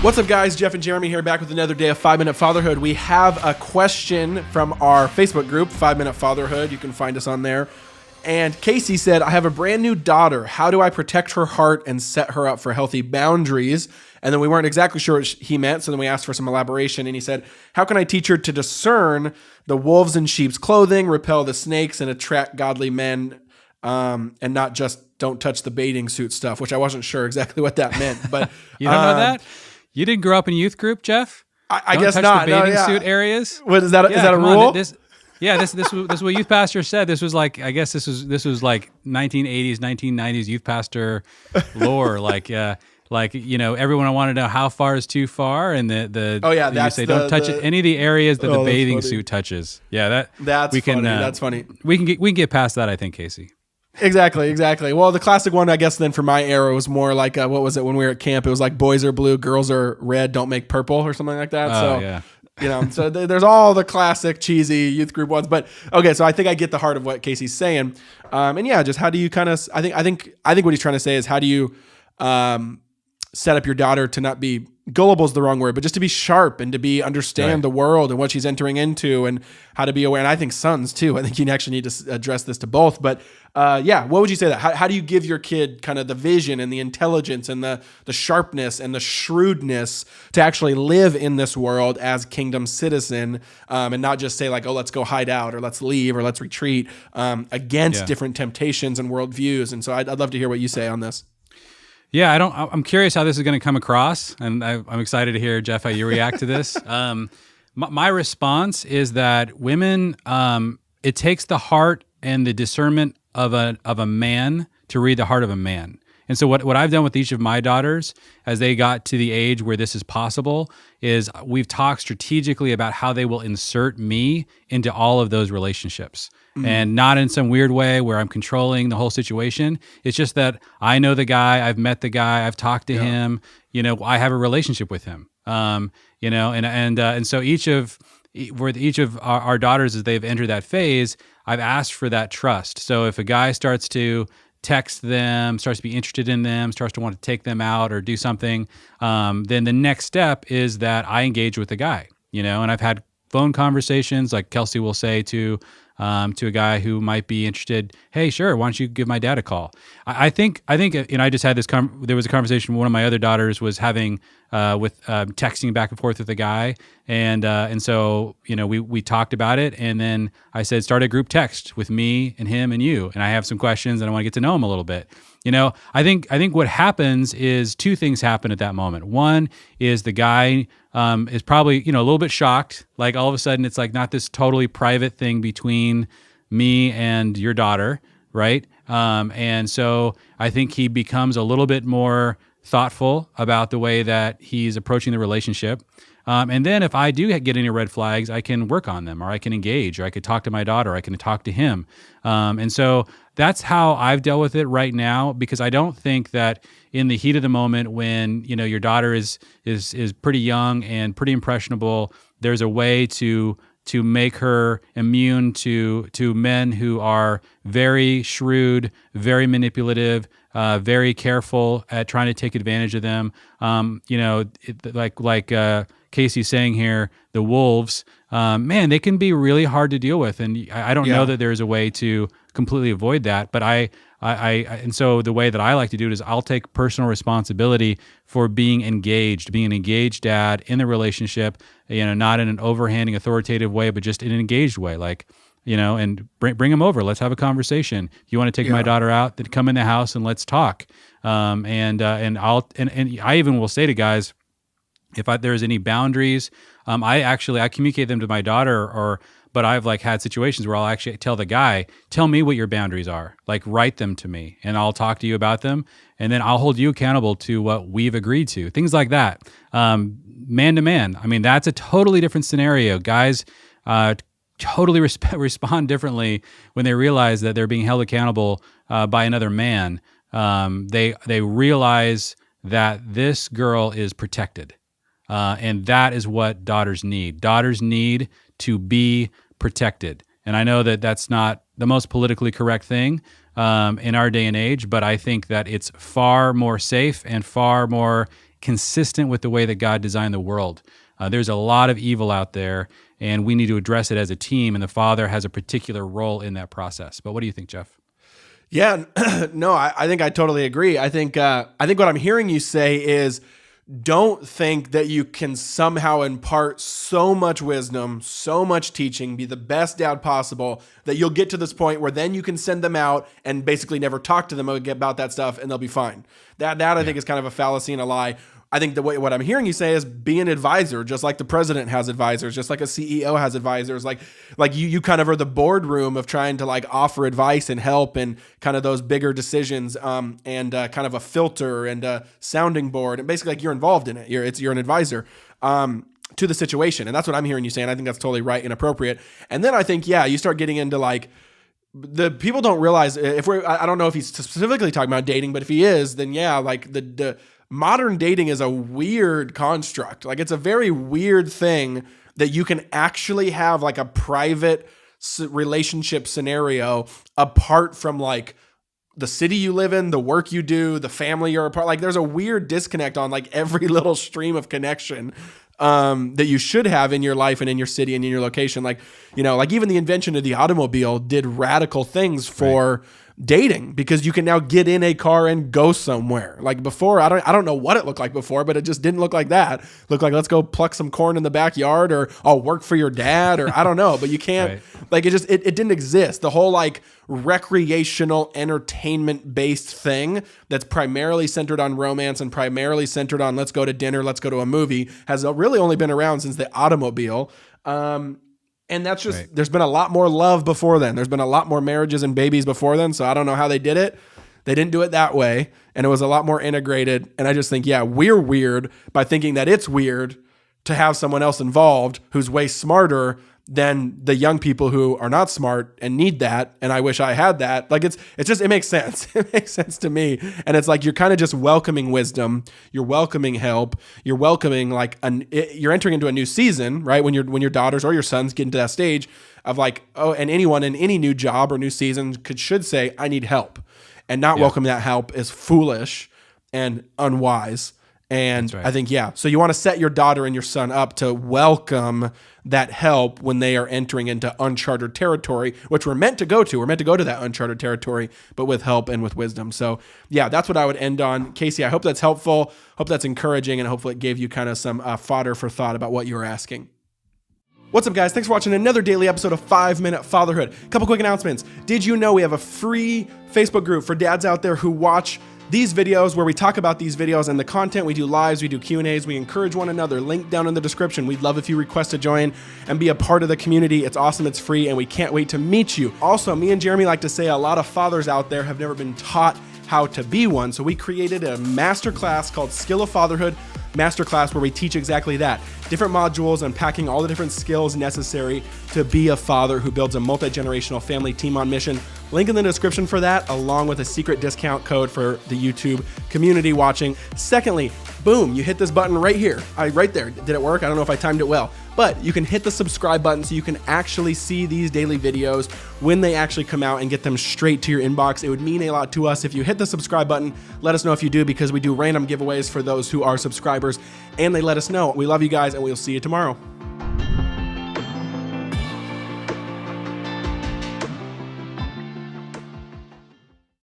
What's up, guys? Jeff and Jeremy here, back with another day of 5 Minute Fatherhood. We have a question from our Facebook group, 5 Minute Fatherhood. You can find us on there. And Casey said, I have a brand new daughter. How do I protect her heart and set her up for healthy boundaries? And then we weren't exactly sure what he meant, so then we asked for some elaboration. And he said, how can I teach her to discern the wolves in sheep's clothing, repel the snakes, and attract godly men, and not just don't touch the bathing suit stuff, which I wasn't sure exactly what that meant. But you don't know that? You didn't grow up in a youth group, Jeff? I guess not. The bathing suit areas. What is that? Is that a rule? This is what youth pastor said. This was like, I guess this was like 1980s, 1990s youth pastor lore. Like everyone wanted to know how far is too far, and you say don't touch any of the areas that the bathing suit touches. Yeah, that's funny. That's funny. We can get past that, I think, Casey. Exactly. Well, the classic one, I guess, then for my era was more like, what was it when we were at camp? It was like, boys are blue, girls are red, don't make purple, or something like that. Oh, yeah. So there's all the classic cheesy youth group ones. But okay, so I think I get the heart of what Casey's saying. And yeah, just how do you kind of, I think what he's trying to say is, how do you set up your daughter to not be, gullible is the wrong word, but just to be sharp and to understand the world and what she's entering into, and how to be aware. And I think sons too. I think you actually need to address this to both. But what would you say that? How do you give your kid kind of the vision and the intelligence and the sharpness and the shrewdness to actually live in this world as kingdom citizen, and not just say like, oh, let's go hide out, or let's leave, or let's retreat against different temptations and worldviews? And so I'd love to hear what you say on this. Yeah, I'm curious how this is going to come across, and I'm excited to hear, Jeff, how you react to this. My response is that women, it takes the heart and the discernment of a man to read the heart of a man. And so what I've done with each of my daughters as they got to the age where this is possible is we've talked strategically about how they will insert me into all of those relationships. And not in some weird way where I'm controlling the whole situation. It's just that I know the guy, I've met the guy, I've talked to him, I have a relationship with him. And so each of our daughters, as they've entered that phase, I've asked for that trust. So if a guy starts to text them, starts to be interested in them, starts to want to take them out or do something, then the next step is that I engage with the guy, and I've had phone conversations, like Kelsey will say to a guy who might be interested, hey, sure, why don't you give my dad a call? I think, I just had this, there was a conversation one of my other daughters was having with texting back and forth with a guy. And so, we talked about it, and then I said, start a group text with me and him and you. And I have some questions and I want to get to know him a little bit. I think what happens is two things happen at that moment. One is the guy is probably, a little bit shocked. Like all of a sudden it's like not this totally private thing between me and your daughter, right? And so I think he becomes a little bit more thoughtful about the way that he's approaching the relationship. And then if I do get any red flags, I can work on them, or I can engage, or I could talk to my daughter, I can talk to him. And so that's how I've dealt with it right now, because I don't think that in the heat of the moment when, your daughter is pretty young and pretty impressionable, there's a way to make her immune to men who are very shrewd, very manipulative, very careful at trying to take advantage of them. Like Casey's saying here, the wolves, man, they can be really hard to deal with. And I don't know that there's a way to completely avoid that. But and so the way that I like to do it is I'll take personal responsibility for being an engaged dad in the relationship, not in an overhanding, authoritative way, but just in an engaged way. Like, and bring them over. Let's have a conversation. If you want to take my daughter out, then come in the house and let's talk. And I even will say to guys, if there's any boundaries, I communicate them to my daughter, but I've had situations where I'll actually tell the guy, tell me what your boundaries are, write them to me, and I'll talk to you about them, and then I'll hold you accountable to what we've agreed to, things like that. Man to man, that's a totally different scenario. Guys totally respond differently when they realize that they're being held accountable by another man. They realize that this girl is protected. And that is what daughters need. Daughters need to be protected. And I know that that's not the most politically correct thing in our day and age, but I think that it's far more safe and far more consistent with the way that God designed the world. There's a lot of evil out there, and we need to address it as a team, and the father has a particular role in that process. But what do you think, Jeff? Yeah, no, I think I totally agree. I think what I'm hearing you say is, don't think that you can somehow impart so much wisdom, so much teaching, be the best dad possible, that you'll get to this point where then you can send them out and basically never talk to them about that stuff and they'll be fine. That I think is kind of a fallacy and a lie. I think what I'm hearing you say is be an advisor, just like the president has advisors, just like a CEO has advisors. Like you kind of are the boardroom of trying to like offer advice and help and kind of those bigger decisions, and kind of a filter and a sounding board, and basically like you're involved in it. You're an advisor to the situation, and that's what I'm hearing you saying. I think that's totally right and appropriate. And then I think you start getting into like, the people don't realize, I don't know if he's specifically talking about dating, but if he is, then like the modern dating is a weird construct. Like it's a very weird thing that you can actually have like a private relationship scenario apart from like the city you live in, the work you do, the family you're a part. Like there's a weird disconnect on like every little stream of connection that you should have in your life and in your city and in your location. Like, like even the invention of the automobile did radical things for dating, because you can now get in a car and go somewhere. Like before, I don't know what it looked like before, but it just didn't look like that. It looked like, let's go pluck some corn in the backyard, or I'll work for your dad, or I don't know, but you can't, like it didn't exist. The whole like recreational entertainment based thing that's primarily centered on romance and primarily centered on let's go to dinner, let's go to a movie, has really only been around since the automobile. And that's just, there's been a lot more love before then. There's been a lot more marriages and babies before then. So I don't know how they did it. They didn't do it that way. And it was a lot more integrated. And I just think, we're weird by thinking that it's weird to have someone else involved who's way smarter than the young people who are not smart and need that. And I wish I had that. Like it makes sense. It makes sense to me. And it's like, you're kind of just welcoming wisdom. You're welcoming help. You're welcoming you're entering into a new season, right? When your daughters or your sons get into that stage of like, and anyone in any new job or new season should say, I need help, and not welcome that help is foolish and unwise. And I think, so you want to set your daughter and your son up to welcome that help when they are entering into uncharted territory, which we're meant to go to. We're meant to go to that uncharted territory, but with help and with wisdom. So that's what I would end on. Casey, I hope that's helpful. Hope that's encouraging, and hopefully it gave you kind of some fodder for thought about what you were asking. What's up, guys? Thanks for watching another daily episode of 5-Minute Fatherhood. Couple quick announcements. Did you know we have a free Facebook group for dads out there who watch these videos, where we talk about these videos and the content? We do lives, we do Q&As, we encourage one another. Link down in the description. We'd love if you request to join and be a part of the community. It's awesome, it's free, and we can't wait to meet you. Also, me and Jeremy like to say a lot of fathers out there have never been taught how to be one. So we created a masterclass called Skill of Fatherhood Masterclass, where we teach exactly that. Different modules unpacking all the different skills necessary to be a father who builds a multi-generational family team on mission. Link in the description for that, along with a secret discount code for the YouTube community watching. Secondly, boom, you hit this button right here. Right there. Did it work? I don't know if I timed it well. But you can hit the subscribe button so you can actually see these daily videos when they actually come out and get them straight to your inbox. It would mean a lot to us if you hit the subscribe button. Let us know if you do, because we do random giveaways for those who are subscribers, and they let us know. We love you guys, and we'll see you tomorrow.